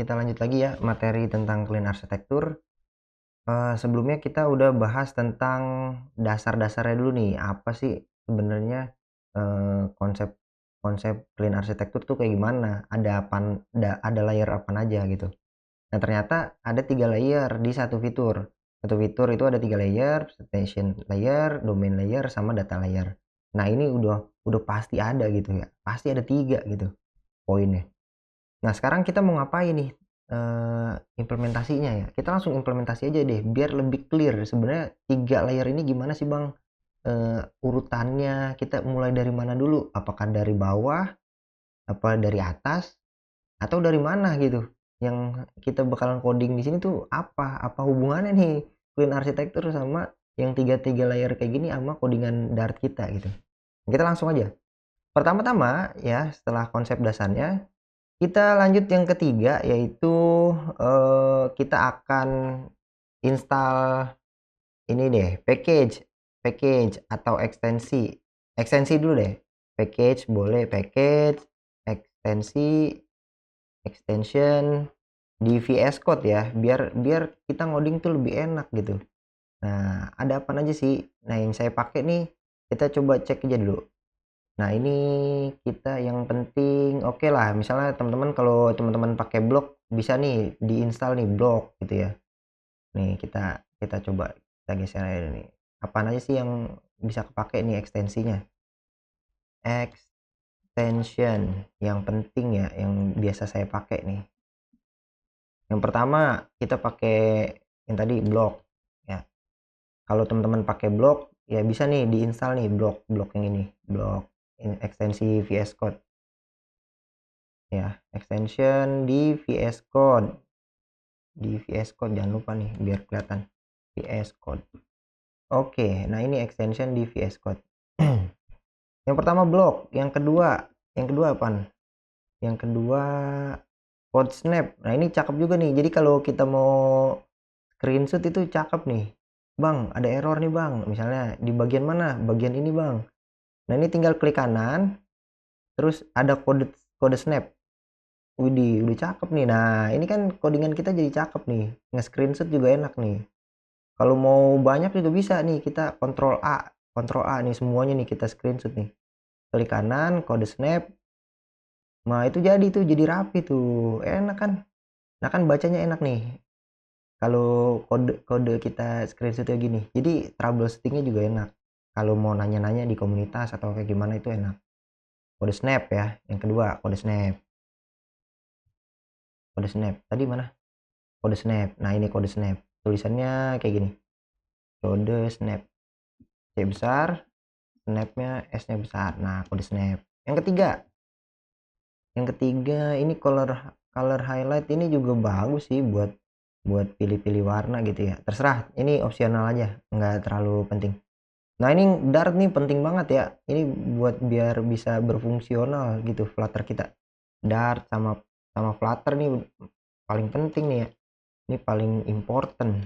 kita lanjut lagi ya materi tentang clean arsitektur. Sebelumnya kita udah bahas tentang dasar-dasarnya dulu nih, apa sih sebenarnya konsep konsep clean arsitektur tuh kayak gimana? Ada layer apa aja gitu. Nah, ternyata ada 3 layer di satu fitur. Satu fitur itu ada 3 layer, station layer, domain layer, sama data layer. Nah, ini udah pasti ada gitu ya. Pasti ada 3 gitu poinnya. Nah, sekarang kita mau ngapain nih implementasinya ya? Kita langsung implementasi aja deh biar lebih clear sebenarnya 3 layer ini gimana sih, Bang? Urutannya kita mulai dari mana dulu? Apakah dari bawah, apa dari atas, atau dari mana gitu? Yang kita bakalan coding di sini tuh apa? Apa hubungannya nih clean arsitektur sama yang tiga layer kayak gini sama codingan Dart kita gitu. Kita langsung aja. Pertama-tama ya setelah konsep dasarnya kita lanjut yang ketiga yaitu kita akan install ini deh package atau ekstensi dulu deh. Package boleh, package ekstensi extension di VS Code ya, biar biar kita ngoding tuh lebih enak gitu. Nah, ada apa aja sih? Nah, yang saya pakai nih, kita coba cek aja dulu. Nah, ini kita yang penting oke lah, misalnya teman-teman kalau teman-teman pakai blok bisa nih diinstal nih blok gitu ya. Nih kita kita coba kita geser aja nih. Apaan aja sih yang bisa kepake nih ekstensinya? Extension yang penting ya, yang biasa saya pakai nih. Yang pertama kita pakai yang tadi blok ya. Kalau teman-teman pakai blok ya bisa nih diinstal nih blok yang ini, blok ekstensi VS Code ya, extension di VS Code jangan lupa nih biar kelihatan VS Code. Oke, nah ini extension di VS Code. Yang pertama blok, yang kedua apaan? Yang kedua code snap. Nah ini cakep juga nih, jadi kalau kita mau screenshot itu cakep nih. Bang, ada error nih bang, misalnya di bagian mana? Bagian ini bang. Nah ini tinggal klik kanan, terus ada kode snap. Widih, udah cakep nih. Nah ini kan codingan kita jadi cakep nih, nge-screenshot juga enak nih. Kalau mau banyak juga bisa nih, kita Ctrl A nih semuanya nih kita screenshot nih. Klik kanan, kode snap. Nah itu jadi rapi tuh, enak kan? Nah kan bacanya enak nih. Kalau kode kita screenshotnya gini, jadi troubleshootingnya juga enak. Kalau mau nanya-nanya di komunitas atau kayak gimana itu enak. Kode snap ya, yang kedua kode snap. Kode snap tadi mana? Kode snap. Nah ini kode snap. Tulisannya kayak gini. Kode snap. C besar, snapnya S-nya besar. Nah kode snap. Yang ketiga ini color highlight ini juga bagus sih buat pilih-pilih warna gitu ya. Terserah, ini opsional aja, nggak terlalu penting. Nah ini Dart nih penting banget ya. Ini buat biar bisa berfungsional gitu Flutter kita. Dart sama Flutter nih paling penting nih ya. Ini paling important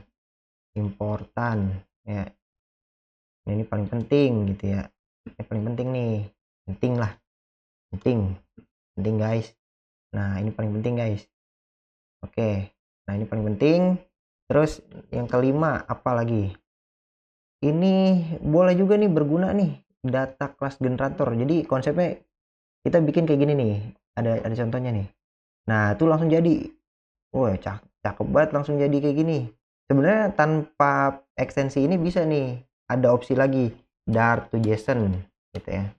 ya. Nah, ini paling penting gitu ya. Ini paling penting nih. Penting guys. Nah ini paling penting guys. Oke. Nah ini paling penting. Terus yang kelima apa lagi? Ini boleh juga nih berguna nih data class generator. Jadi konsepnya kita bikin kayak gini nih. Ada contohnya nih. Nah, itu langsung jadi. Wah, cakep banget langsung jadi kayak gini. Sebenarnya tanpa ekstensi ini bisa nih. Ada opsi lagi Dart to JSON gitu ya.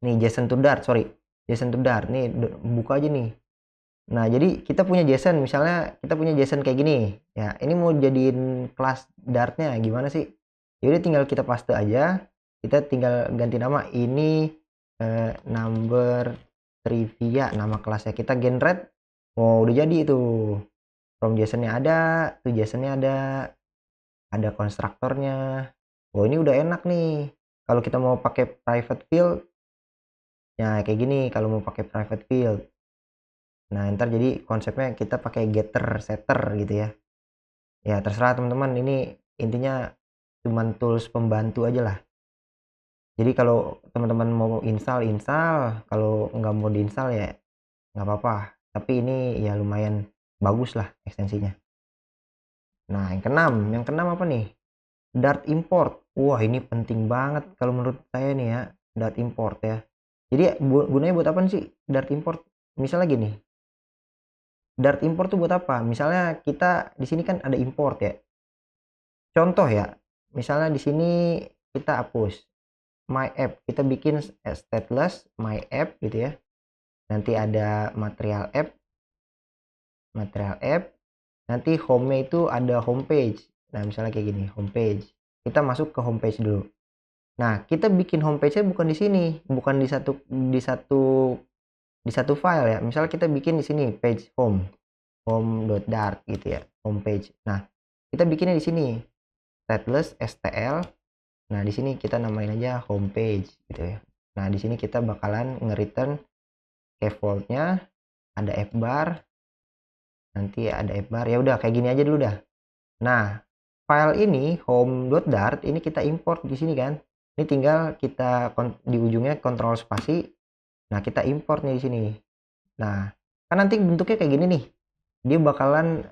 Nih JSON to Dart, sorry. JSON to Dart. Nih buka aja nih. Nah, jadi kita punya JSON, misalnya kita punya JSON kayak gini. Ya, ini mau jadiin kelas Dart-nya gimana sih? Jadi tinggal kita paste aja. Kita tinggal ganti nama. Ini number trivia, nama kelasnya kita generate. Oh, udah jadi itu. From JSON-nya ada, tuh JSON-nya ada konstruktornya. Oh, ini udah enak nih. Kalau kita mau pakai private field, ya kayak gini kalau mau pakai private field. Nah, ntar jadi konsepnya kita pakai getter setter gitu ya. Ya terserah teman-teman, ini intinya cuman tools pembantu aja lah. Jadi kalau teman-teman mau install, kalau nggak mau diinstal ya nggak apa-apa. Tapi ini ya lumayan bagus lah ekstensinya. Nah, yang keenam apa nih? Dart import. Wah, ini penting banget kalau menurut saya nih ya, Dart import ya. Jadi gunanya buat apa sih Dart import? Misalnya gini, Dart import tuh buat apa? Misalnya kita di sini kan ada import ya. Contoh ya, misalnya di sini kita hapus my app, kita bikin stateless my app gitu ya. Nanti ada material app, nanti home-nya itu ada homepage. Nah, misalnya kayak gini, homepage. Kita masuk ke homepage dulu. Nah, kita bikin homepage-nya bukan di sini, bukan di satu file ya. Misalnya kita bikin di sini page home.dart gitu ya, homepage. Nah, kita bikinnya di sini stateless stl. Nah, di sini kita namain aja homepage gitu ya. Nah, di sini kita bakalan nge-return scaffold-nya, ada fbar, nanti ada fbar. Ya udah kayak gini aja dulu dah. Nah, file ini home.dart ini kita import di sini kan. Ini tinggal kita di ujungnya kontrol spasi. Nah, kita import nih di sini. Nah, kan nanti bentuknya kayak gini nih. Dia bakalan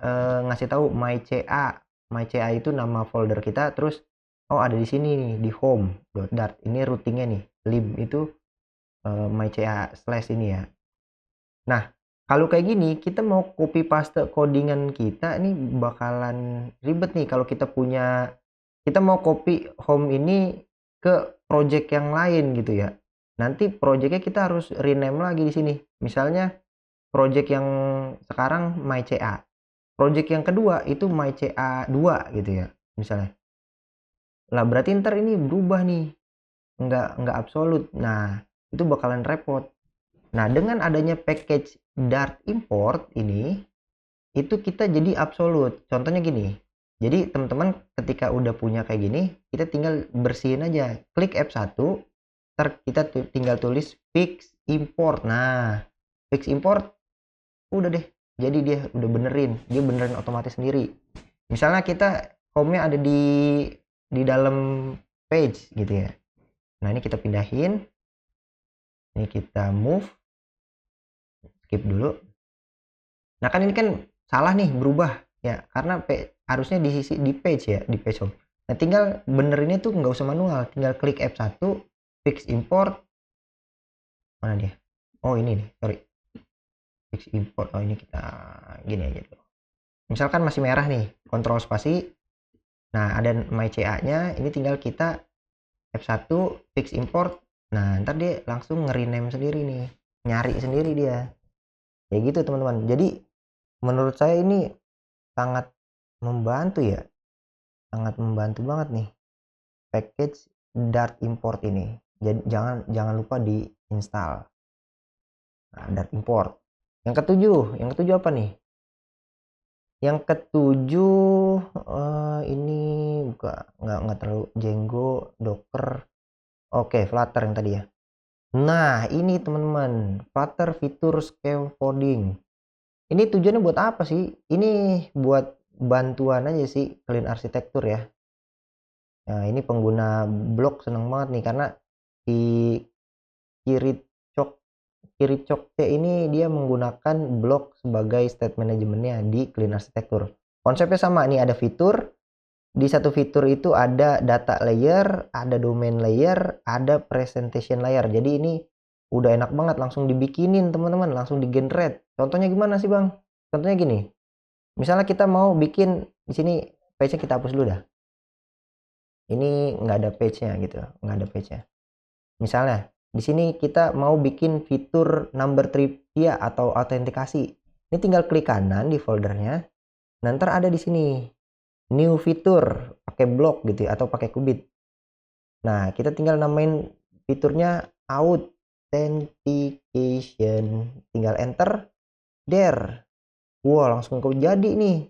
ngasih tahu myca. Myca itu nama folder kita, terus oh ada di sini nih di home.dart. Ini routingnya nih. Lib itu myca slash ini ya. Nah, kalau kayak gini kita mau copy paste codingan kita ini bakalan ribet nih kalau kita mau copy home ini ke project yang lain gitu ya. Nanti projectnya kita harus rename lagi di sini. Misalnya project yang sekarang myca. Project yang kedua itu myca2 gitu ya. Misalnya. Lah berarti ntar ini berubah nih. Nggak absolut. Nah, itu bakalan repot. Nah, dengan adanya package Dart import ini, itu kita jadi absolut. Contohnya gini. Jadi teman-teman ketika udah punya kayak gini, kita tinggal bersihin aja. Klik F1, ntar kita tinggal tulis fix import. Nah, fix import udah deh. Jadi dia udah dia benerin otomatis sendiri. Misalnya kita home-nya ada di dalam page gitu ya. Nah, ini kita pindahin. Ini kita move, skip dulu. Nah, kan ini kan salah nih berubah ya karena harusnya di page ya, di page home. Nah, tinggal benerinnya tuh nggak usah manual, tinggal klik F1, fix import. Mana dia? Oh, ini nih, sorry. Fix import. Oh, ini kita gini aja dulu. Misalkan masih merah nih, kontrol spasi. Nah, ada myca-nya, ini tinggal kita F1 fix import. Nah, ntar dia langsung nge-rename sendiri nih. Nyari sendiri dia. Ya gitu, teman-teman. Jadi menurut saya ini sangat membantu ya. Sangat membantu banget nih package Dart import ini. Jadi jangan lupa diinstal. Nah, Dart import. Yang ketujuh apa nih? Yang ketujuh ini nggak terlalu Django, Docker. Oke, Flutter yang tadi ya. Nah, ini teman-teman, Flutter fitur scaffolding. Ini tujuannya buat apa sih? Ini buat bantuan aja sih clean arsitektur ya. Nah, ini pengguna blok seneng banget nih karena di kiri cok C ini dia menggunakan blok sebagai state manajemennya di clean arsitektur. Konsepnya sama nih, ada fitur. Di satu fitur itu ada data layer, ada domain layer, ada presentation layer. Jadi ini udah enak banget langsung dibikinin teman-teman, langsung di-generate. Contohnya gimana sih, Bang? Contohnya gini. Misalnya kita mau bikin di sini page-nya kita hapus dulu dah. Ini nggak ada page-nya gitu, nggak ada page-nya. Misalnya di sini kita mau bikin fitur number trivia atau autentikasi. Ini tinggal klik kanan di foldernya. Nanti ada di sini new fitur pakai blok gitu ya, atau pakai qubit. Nah, kita tinggal namain fiturnya authentication. Tinggal enter, there. Wah, langsung jadi nih.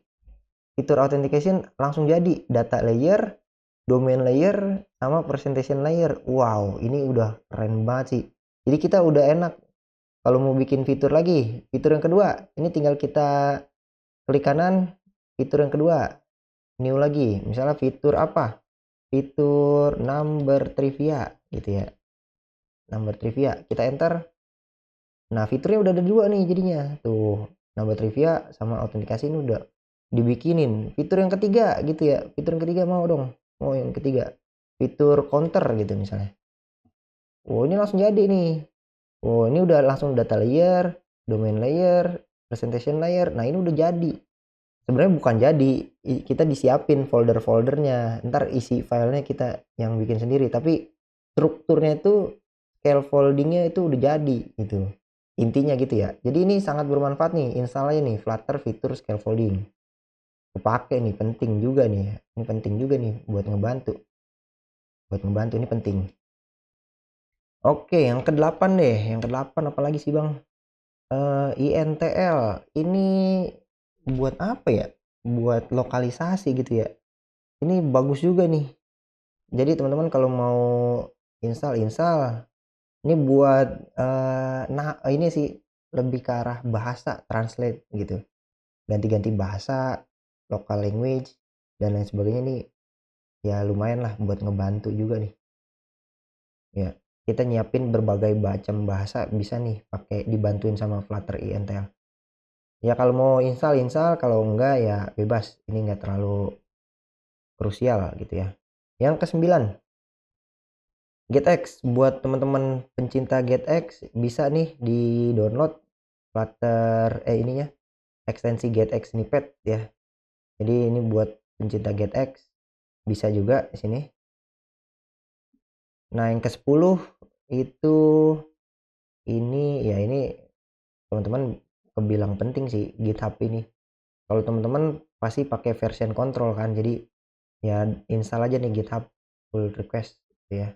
Fitur authentication langsung jadi. Data layer, domain layer, sama presentation layer. Wow, ini udah keren banget sih. Jadi kita udah enak. Kalau mau bikin fitur lagi, fitur yang kedua, ini tinggal kita klik kanan, fitur yang kedua, new lagi. Misalnya fitur apa? Fitur number trivia gitu ya. Number trivia, kita enter. Nah, fiturnya udah ada dua nih jadinya. Tuh, Nah, buat trivia sama autentikasi ini udah dibikinin. Fitur yang ketiga gitu ya. Fitur yang ketiga mau dong. Mau yang ketiga. Fitur counter gitu misalnya. Oh, ini langsung jadi nih. Oh, ini udah langsung data layer, domain layer, presentation layer. Nah, ini udah jadi. Sebenarnya bukan jadi, kita disiapin folder-foldernya. Ntar isi filenya kita yang bikin sendiri. Tapi strukturnya itu scale foldingnya itu udah jadi gitu. Intinya gitu ya. Jadi ini sangat bermanfaat nih. Install aja nih Flutter fitur scaffolding. Kepake nih, penting juga nih. Ini penting juga nih buat ngebantu. Buat ngebantu ini penting. Oke, yang ke-8 deh. Yang ke-8 apalagi sih, Bang? INTL. Ini buat apa ya? Buat lokalisasi gitu ya. Ini bagus juga nih. Jadi teman-teman kalau mau install, ini buat nah ini sih lebih ke arah bahasa, translate gitu. Ganti-ganti bahasa, local language dan lain sebagainya nih. Ya lumayan lah buat ngebantu juga nih. Ya, kita nyiapin berbagai macam bahasa bisa nih pakai dibantuin sama Flutter INTL. Ya kalau mau install, kalau enggak ya bebas. Ini enggak terlalu krusial gitu ya. Yang ke-9, GetX. Buat teman-teman pencinta GetX bisa nih di download Flutter ininya ekstensi GetX snippet ya. Jadi ini buat pencinta GetX bisa juga di sini. Nah, yang ke-10 itu ini teman-teman kebilang penting sih GitHub ini. Kalau teman-teman pasti pakai version control kan. Jadi ya install aja nih GitHub pull request gitu ya.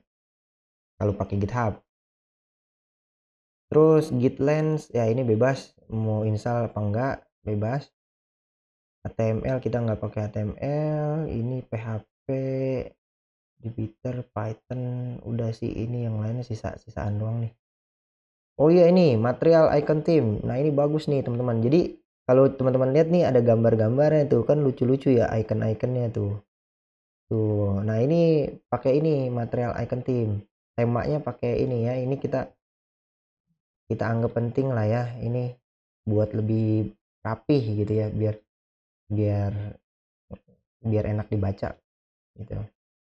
Kalau pakai GitHub. Terus Git Lens ya ini bebas mau install apa enggak, bebas. HTML kita nggak pakai HTML, ini PHP, Jupyter, Python, udah sih ini yang lainnya sisaan doang nih. Oh iya ini material icon theme. Nah, ini bagus nih teman-teman. Jadi kalau teman-teman lihat nih ada gambar-gambarnya tuh kan lucu-lucu ya icon-iconnya tuh. Tuh. Nah, ini pakai ini material icon theme. Temanya pakai ini ya. Ini kita anggap penting lah ya. Ini buat lebih rapih gitu ya biar biar biar enak dibaca gitu.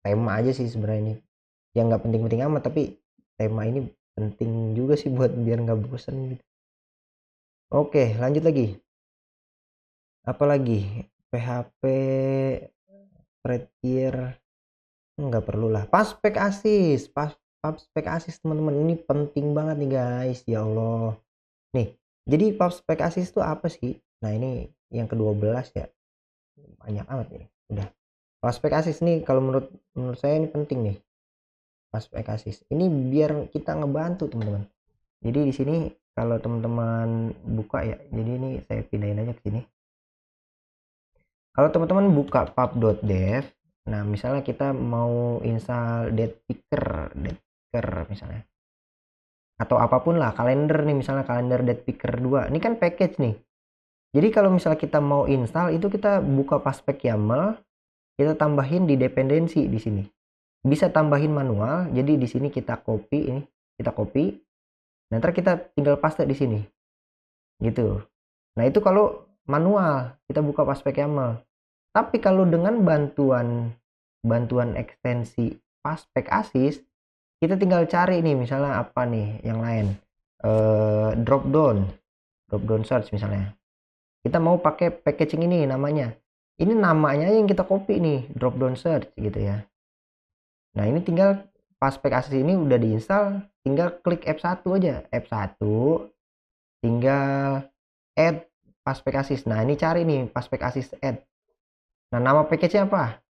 Tema aja sih sebenarnya ini. Yang nggak penting-penting amat tapi tema ini penting juga sih buat biar nggak bosan gitu. Oke, lanjut lagi. Apalagi PHP Prettier nggak perlu lah. Paspek asis, paspek asis teman-teman ini penting banget nih guys. Ya Allah. Nih, jadi paspek asis itu apa sih? Nah, ini yang ke-12 ya. Banyak amat nih. Udah. Paspek asis nih kalau menurut saya ini penting nih. Paspek asis. Ini biar kita ngebantu teman-teman. Jadi di sini kalau teman-teman buka ya. Jadi ini saya pindahin aja ke sini. Kalau teman-teman buka pub.dev, nah misalnya kita mau install Datepikr misalnya. Atau apapun lah, kalender nih misalnya kalender Datepikr 2. Ini kan package nih. Jadi kalau misalnya kita mau install itu kita buka paspek YAML, kita tambahin di dependensi di sini. Bisa tambahin manual, jadi di sini kita copy ini, kita copy. Nanti kita tinggal paste di sini. Gitu. Nah, itu kalau manual, kita buka paspek YAML. Tapi kalau dengan bantuan ekstensi paspek asis, kita tinggal cari nih misalnya apa nih yang lain. Drop down search misalnya. Kita mau pakai packaging ini namanya. Ini namanya yang kita copy nih, drop down search gitu ya. Nah, ini tinggal paspek asis ini udah diinstal, tinggal klik F1 aja. F1 tinggal add paspek asis. Nah, ini cari nih paspek asis add. Nah, nama package-nya apa?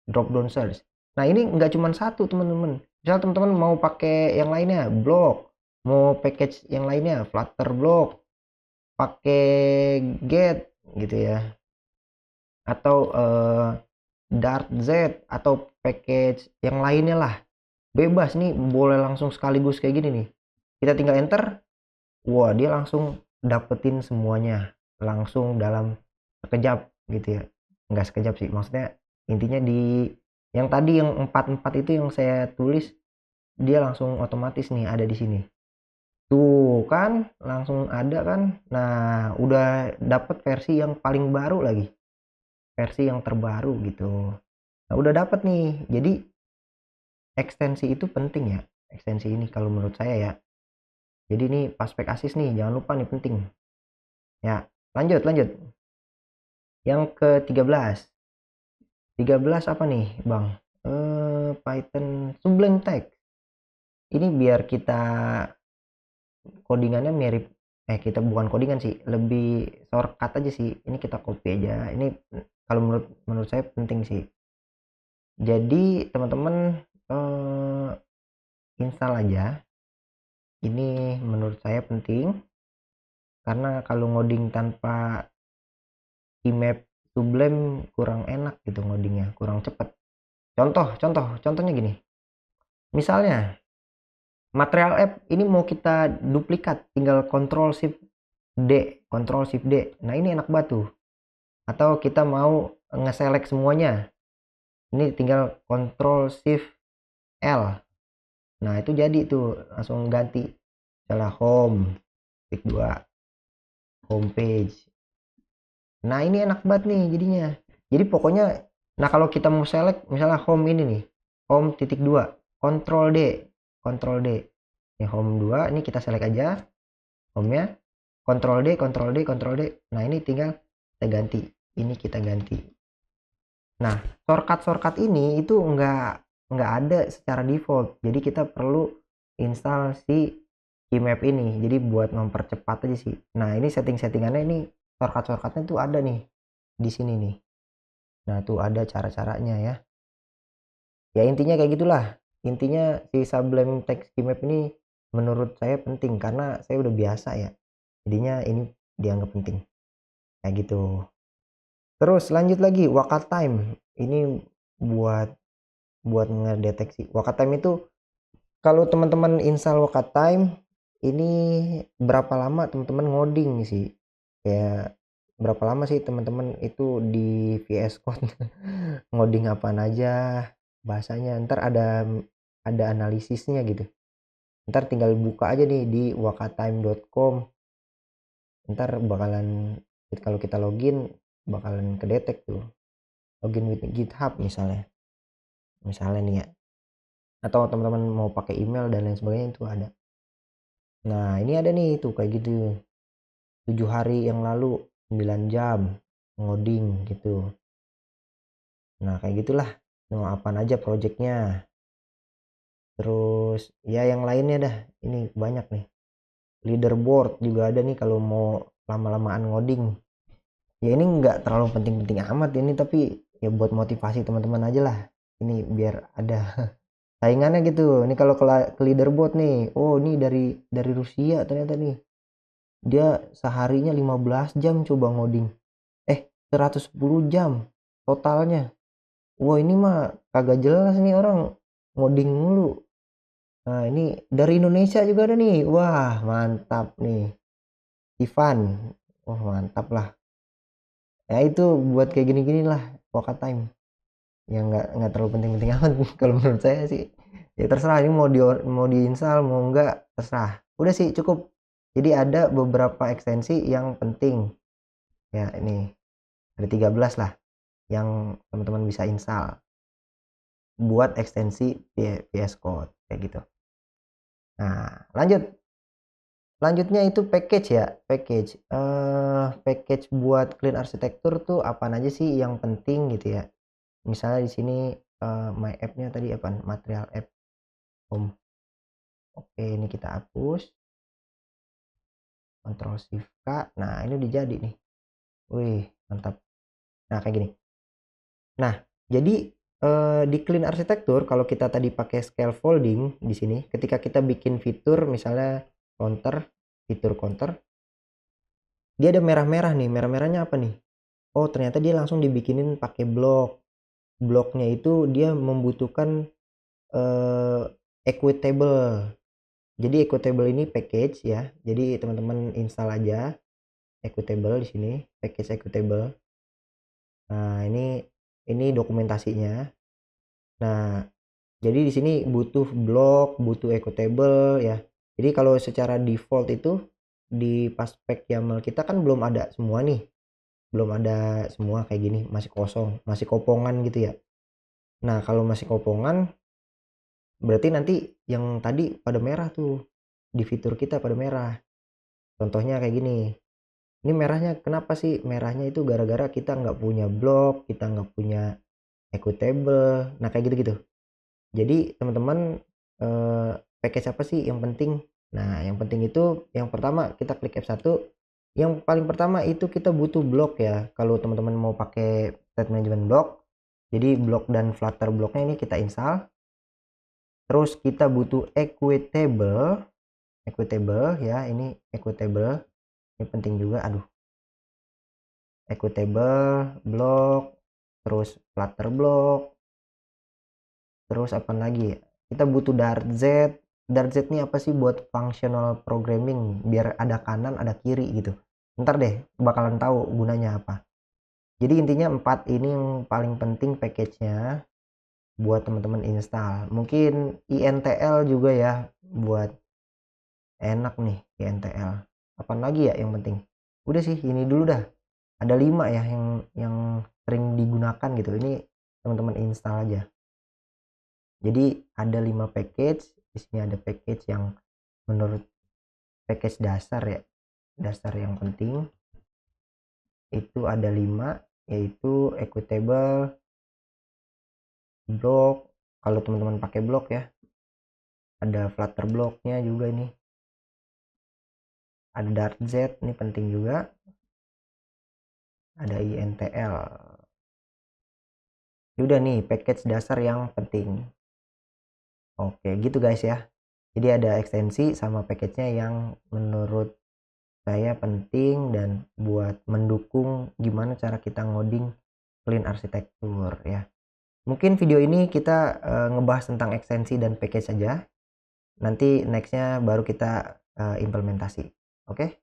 Drop down search. Nah, ini nggak cuma satu teman-teman. Misal teman-teman mau pakai yang lainnya, blog, mau package yang lainnya, Flutter blog, pakai get gitu ya. Atau Dart Z atau package yang lainnya lah. Bebas nih, boleh langsung sekaligus kayak gini nih. Kita tinggal enter. Wah, dia langsung dapetin semuanya. Langsung dalam sekejap gitu ya. Nggak sekejap sih, maksudnya intinya di yang tadi yang 4 itu yang saya tulis dia langsung otomatis nih ada di sini Tuh kan, langsung ada kan. Nah, udah dapat versi yang paling baru lagi. Versi yang terbaru gitu. Nah, udah dapat nih. Jadi ekstensi itu penting ya. Ekstensi ini kalau menurut saya ya. Jadi ini Paspek Asis nih, jangan lupa nih penting. Ya, lanjut lanjut. Yang ke-13. 13 apa nih, Bang? Python Sublime Text. Ini biar kita codingannya mirip, kita bukan codingan sih, lebih shortcut aja sih. Ini kita copy aja. Ini kalau menurut saya penting sih. Jadi teman-teman install aja. Ini menurut saya penting karena kalau ngoding tanpa imap Sublime kurang enak gitu ngodingnya, kurang cepet. Contohnya gini. Misalnya material app ini mau kita duplikat, tinggal Ctrl Shift D. Nah, ini enak banget tuh. Atau kita mau nge-select semuanya. Ini tinggal Ctrl Shift L. Nah, itu jadi tuh langsung ganti. Misalnya home, klik 2, homepage. Nah, ini enak banget nih jadinya. Jadi pokoknya, nah kalau kita mau select misalnya home ini nih, home titik 2, Ctrl D, Ctrl D. Ini home 2, ini kita select aja home-nya, Ctrl D, Ctrl D, Ctrl D. Nah, ini tinggal kita ganti. Ini kita ganti. Nah, shortcut ini itu nggak ada secara default. Jadi kita perlu install si Keymap ini. Jadi buat mempercepat aja sih. Nah, ini settingannya ini shortcutnya tuh ada nih di sini nih. Nah, tuh ada cara-caranya ya. Ya intinya kayak gitulah. Intinya si Sublime Text Keymap ini menurut saya penting karena saya udah biasa ya. Jadinya ini dianggap penting. Kayak gitu. Terus lanjut lagi Waka Time. Ini buat ngedeteksi. Waka Time itu kalau teman-teman install Waka Time ini berapa lama teman-teman ngoding sih? Kayak berapa lama sih teman-teman itu di VS Code ngoding apaan aja bahasanya. Ntar ada analisisnya gitu. Ntar tinggal buka aja nih di wakatime.com. Ntar bakalan kalau kita login bakalan kedetek tuh. Login with GitHub misalnya nih ya, atau teman-teman mau pakai email dan lain sebagainya itu ada. Nah, ini ada nih tuh kayak gitu, 7 hari yang lalu 9 jam ngoding gitu. Nah, kayak gitulah. Mau apaan aja projectnya. Terus ya yang lainnya dah, ini banyak nih. Leaderboard juga ada nih kalau mau lama-lamaan ngoding. Ya ini nggak terlalu penting-penting amat ini, tapi ya buat motivasi teman-teman aja lah. Ini biar ada saingannya gitu. Ini kalau ke leaderboard nih, oh ini dari Rusia ternyata nih. Dia seharinya 15 jam coba ngoding. 110 jam totalnya. Wah, ini mah kagak jelas nih orang ngoding mulu. Nah, ini dari Indonesia juga ada nih. Wah, mantap nih. Ivan. Wah, mantap lah. Ya itu buat kayak gini-gini lah Waka Time. Yang nggak terlalu penting-penting amat kalau menurut saya sih. Ya terserah ini mau diinstal mau enggak terserah. Udah sih cukup. Jadi ada beberapa ekstensi yang penting. Ya ini ada 13 lah yang teman-teman bisa install buat ekstensi VS Code kayak gitu. Nah, lanjutnya itu package ya, package buat clean arsitektur tuh apa aja sih yang penting gitu ya. Misalnya di sini my app-nya tadi apa? Material app home. Oke, ini kita hapus. Ctrl Shift K. Nah, ini udah jadi nih. Wih, mantap. Nah, kayak gini. Nah, jadi di clean arsitektur kalau kita tadi pakai scaffolding di sini, ketika kita bikin fitur misalnya fitur counter, dia ada merah-merah nih. Merah-merahnya apa nih? Oh, ternyata dia langsung dibikinin pakai blok. Bloknya itu dia membutuhkan equitable. Jadi equitable ini package ya. Jadi teman-teman install aja equitable di sini, package equitable. Nah, ini dokumentasinya. Nah, jadi di sini butuh blok, butuh equitable ya. Jadi kalau secara default itu di paspek YAML kita kan belum ada semua nih, belum ada semua kayak gini, masih kosong, masih kopongan gitu ya. Nah kalau masih kopongan berarti nanti yang tadi pada merah tuh, di fitur kita pada merah. Contohnya kayak gini, ini merahnya kenapa sih? Merahnya itu gara-gara kita nggak punya blok, kita nggak punya equitable, nah kayak gitu-gitu. Jadi teman-teman, package apa sih yang penting? Nah yang penting itu yang pertama kita klik F1, yang paling pertama itu kita butuh blok ya, kalau teman-teman mau pakai state management block. Jadi blok dan flutter blocknya ini kita install. Terus kita butuh equitable ya, ini equitable, ini penting juga. Aduh, equitable block, terus flutter block, terus apa lagi ya, kita butuh Dart-Z. Dart-Z ini apa sih? Buat functional programming, biar ada kanan ada kiri gitu. Ntar deh bakalan tahu gunanya apa. Jadi intinya 4 ini yang paling penting package-nya buat teman-teman install. Mungkin INTL juga ya, buat enak nih INTL. Apa lagi ya yang penting? Udah sih ini dulu dah. Ada 5 ya yang sering digunakan gitu. Ini teman-teman install aja. Jadi ada 5 package. Di sini ada package yang menurut package dasar ya, dasar yang penting itu ada 5, yaitu equitable, block kalau teman-teman pakai block ya, ada flutter blocknya juga, ini ada Dart-Z, ini penting juga, ada INTL. Udah nih package dasar yang penting. Oke gitu guys ya. Jadi ada ekstensi sama package-nya yang menurut saya penting dan buat mendukung gimana cara kita ngoding clean arsitektur ya. Mungkin video ini kita ngebahas tentang ekstensi dan package saja. Nanti nextnya baru kita implementasi. Oke?